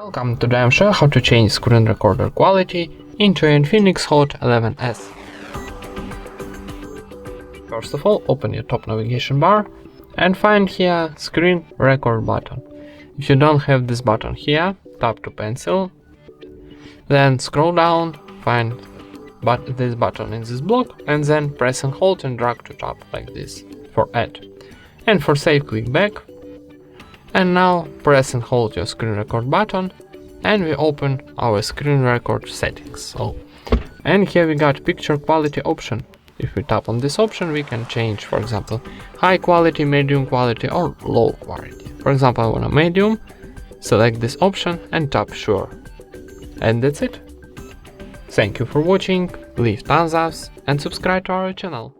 Welcome, today I'm showing how to change screen recorder quality into INFINIX HOT 11S. First of all, open your top navigation bar and find here screen record button. If you don't have this button here, tap to pencil, then scroll down, find this button in this block, and then press and hold and drag to top like this for add. And for save, click back. And now press and hold your screen record button and we open our screen record settings. And here we got picture quality option. If we tap on this option, we can change, for example, high quality, medium quality or low quality. For example, I want a medium, select this option and tap sure. And that's it. Thank you for watching, leave thumbs up and subscribe to our channel.